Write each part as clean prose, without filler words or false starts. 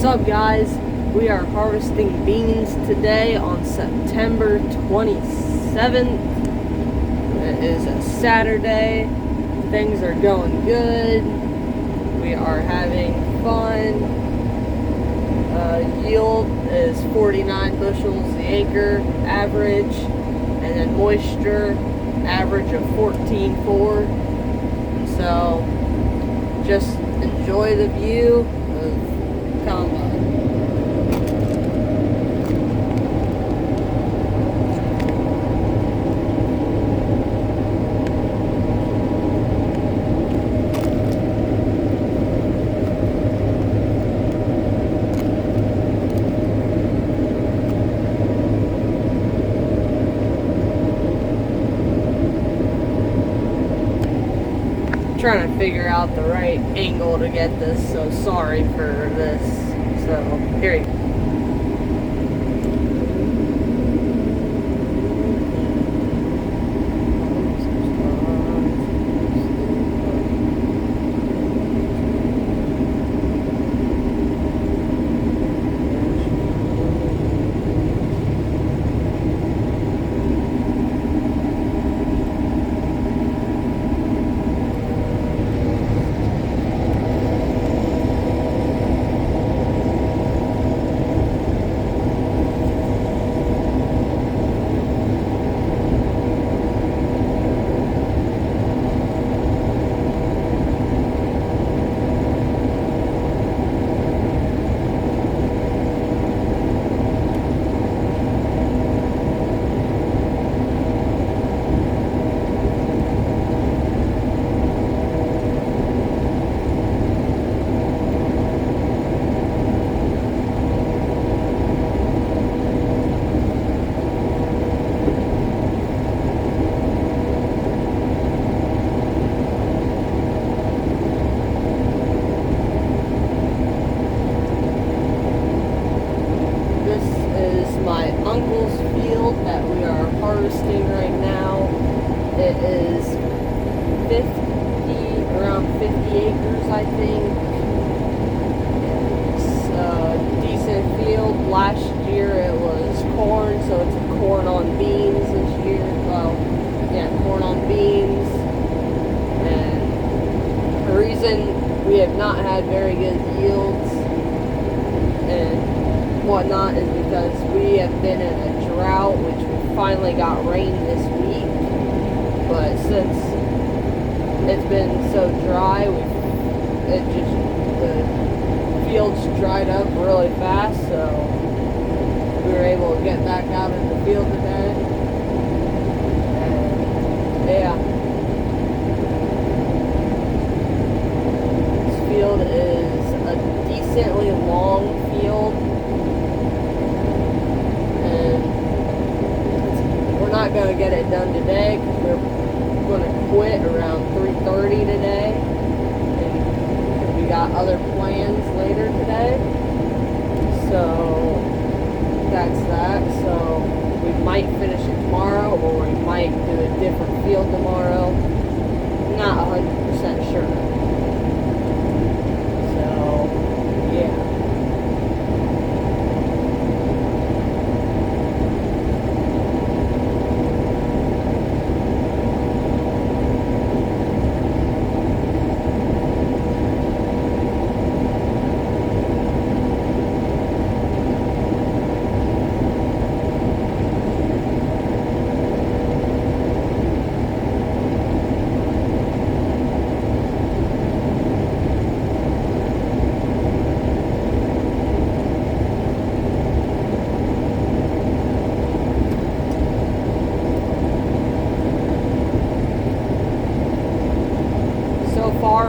What's up, guys? We are harvesting beans today on September 27th. It is a Saturday. Things are going good. We are having fun. Yield is 49 bushels the acre average, and then moisture average of 14.4. So just enjoy the view of combine. Trying to figure out the right angle to get this, so sorry for this. So here you go. My uncle's field that we are harvesting right now. It is around 50 acres, I think. It's a decent field. Last year it was corn, so it's a corn on beans this year. Well, yeah, corn on beans. And the reason we have not had very good yields and whatnot is because we have been in a drought, which we finally got rain this week, but since it's been so dry, the fields dried up really fast, so we were able to get back out in the field today. And yeah, this field is a decently long field. Not going to get it done today because we're going to quit around 3:30 today, and we got other plans later today, so that's that. So we might finish it tomorrow, or we might do a different field tomorrow. Not 100% sure. So yeah.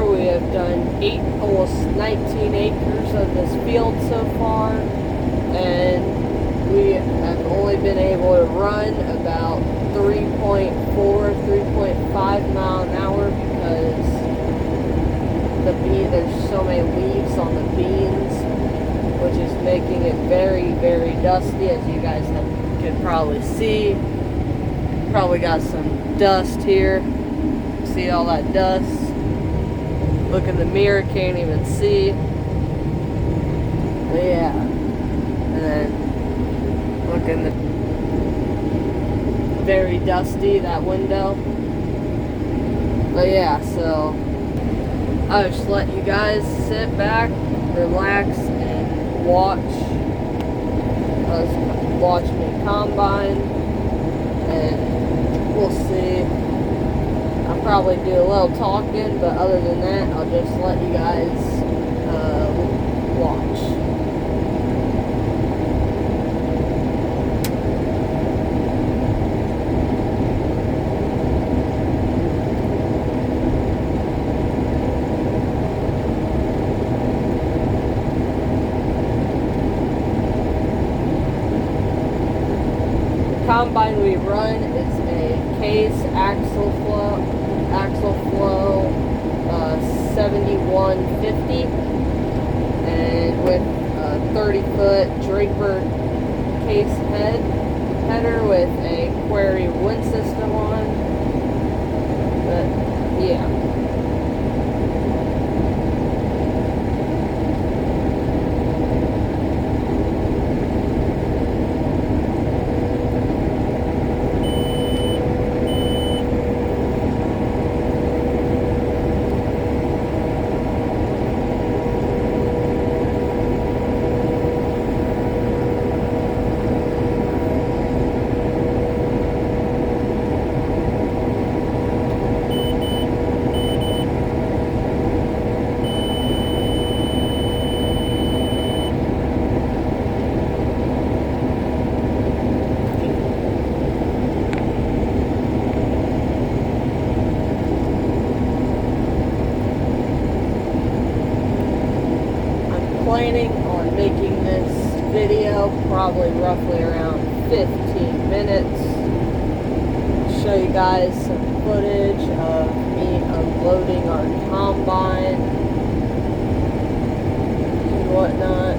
We have done almost 19 acres of this field so far, and we have only been able to run about 3.5 mile an hour because there's so many leaves on the beans, which is making it very, very dusty, as you guys can probably see. Probably got some dust here. See all that dust? Look in the mirror, can't even see. But yeah. dusty, that window. But yeah, so I'll just let you guys sit back, relax, and watch me combine, and we'll see. I'll probably do a little talking, but other than that, I'll just let you guys watch. Combine we run is a Case axle flow 7150, and with a 30-foot Draper case header with a Query wind system on. But yeah. Planning on making this video probably roughly around 15 minutes. Show you guys some footage of me unloading our combine and whatnot.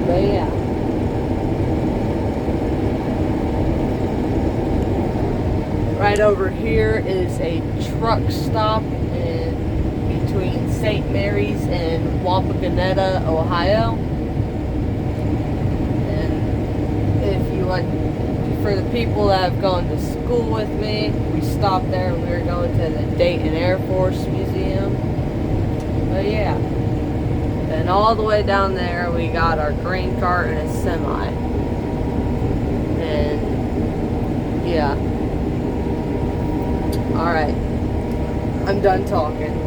But yeah. Right over here is a truck stop between St. Mary's and Wapakoneta, Ohio. And if you want, for the people that have gone to school with me, we stopped there and we were going to the Dayton Air Force Museum. But yeah. And all the way down there we got our grain cart and a semi. And yeah. Alright. I'm done talking.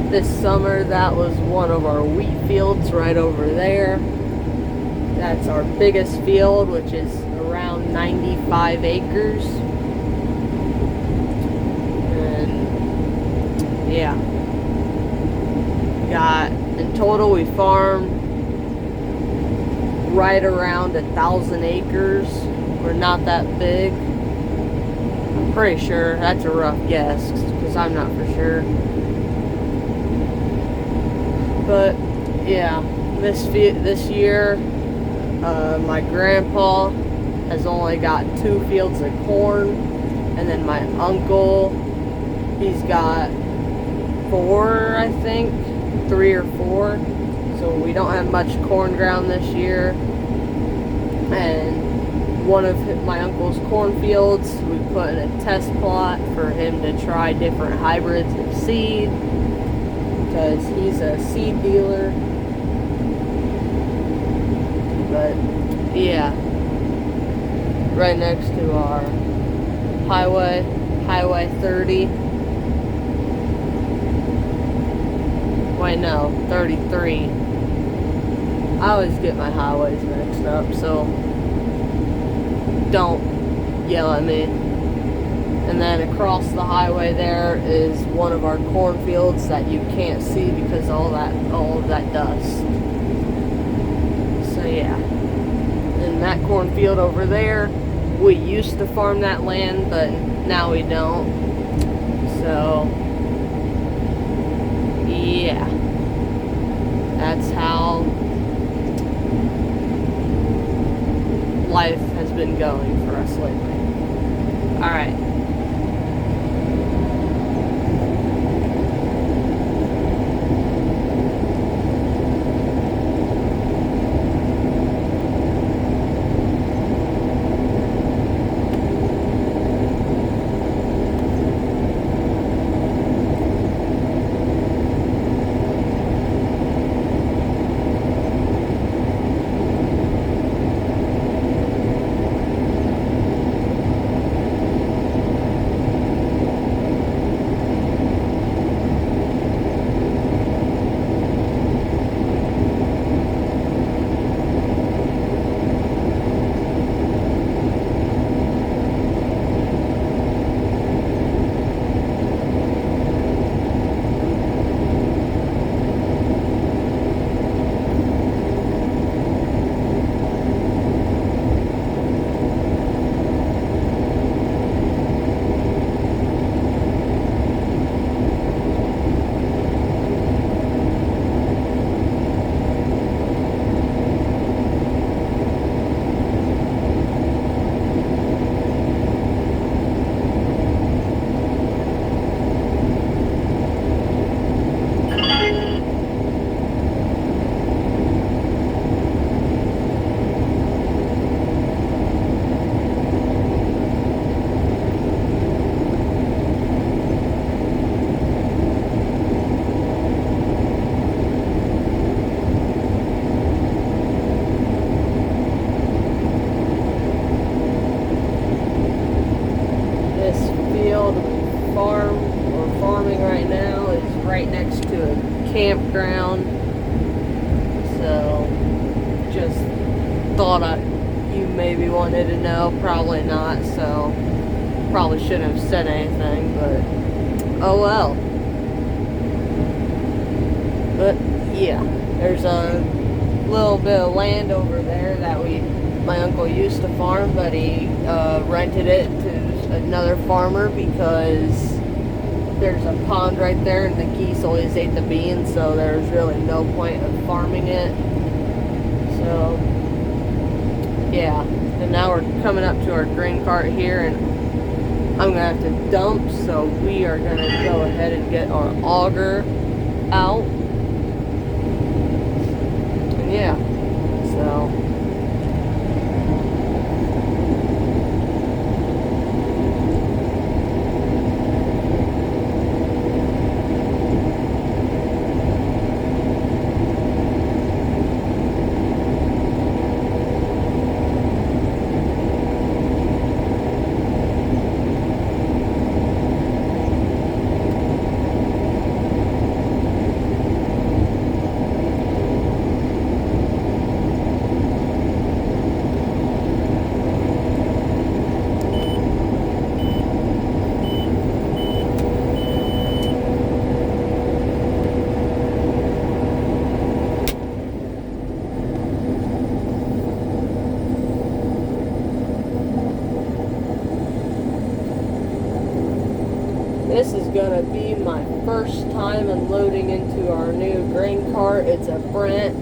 This summer, that was one of our wheat fields right over there. That's our biggest field, which is around 95 acres. And yeah, in total we farmed right around 1,000 acres. We're not that big. I'm pretty sure. That's a rough guess because I'm not for sure. But yeah, this year, my grandpa has only got 2 fields of corn, and then my uncle, he's got 4, I think, 3 or 4. So we don't have much corn ground this year. And one of my uncle's cornfields, we put in a test plot for him to try different hybrids of seed, because he's a seed dealer. But yeah, right next to our highway 30. Wait, no, 33. I always get my highways mixed up, so don't yell at me. And then across the highway there is one of our cornfields that you can't see because all of that dust. So yeah. And that cornfield over there, we used to farm that land, but now we don't. So yeah. That's how life has been going for us lately. Alright. Farming right now is right next to a campground, so just thought you maybe wanted to know. Probably not, so probably shouldn't have said anything, but oh well. But yeah, there's a little bit of land over there that my uncle used to farm, but he rented it to another farmer because there's a pond right there and the geese always ate the beans, so there's really no point of farming it. So yeah, and now we're coming up to our grain cart here, and I'm gonna have to dump, so we are gonna go ahead and get our auger out. And yeah, so this is gonna be my first time unloading into our new grain cart. It's a Brent,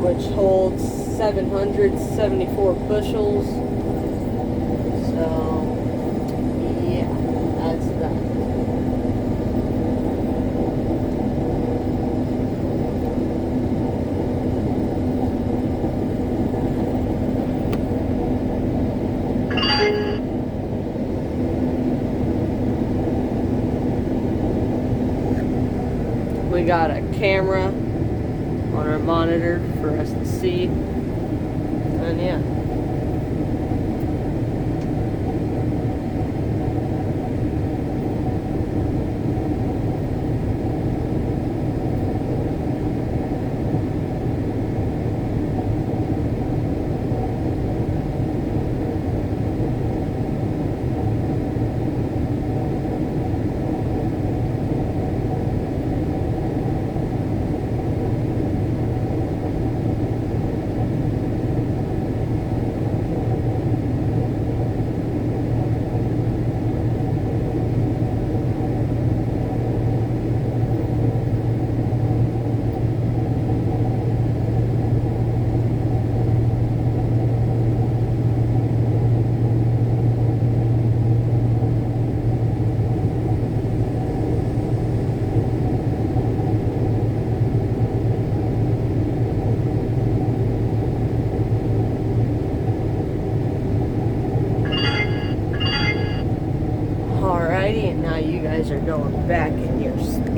which holds 774 bushels. So yeah, that's that. We got a camera on our monitor for us to see, and yeah.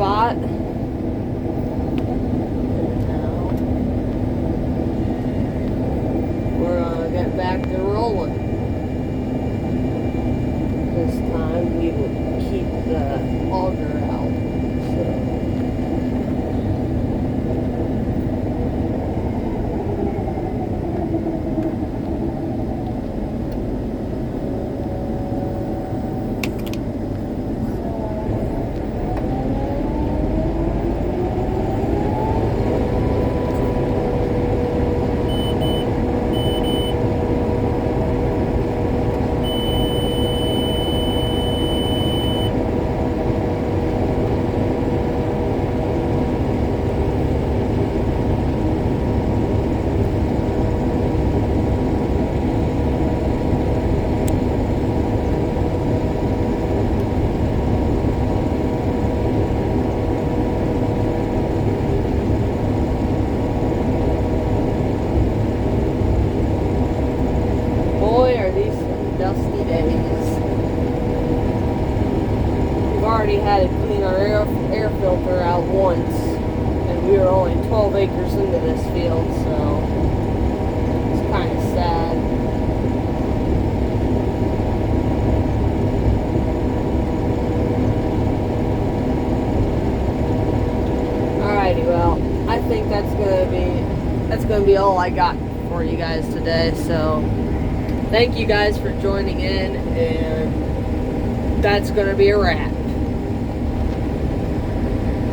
spot. We're gonna get back to rolling. This time we will keep the auger out. Boy, are these some dusty days. We've already had to clean our air filter out once, and we were only 12 acres into this field, so it's kind of sad. Alrighty, well, I think that's gonna be all I got for you guys today. So thank you guys for joining in, and that's gonna be a wrap.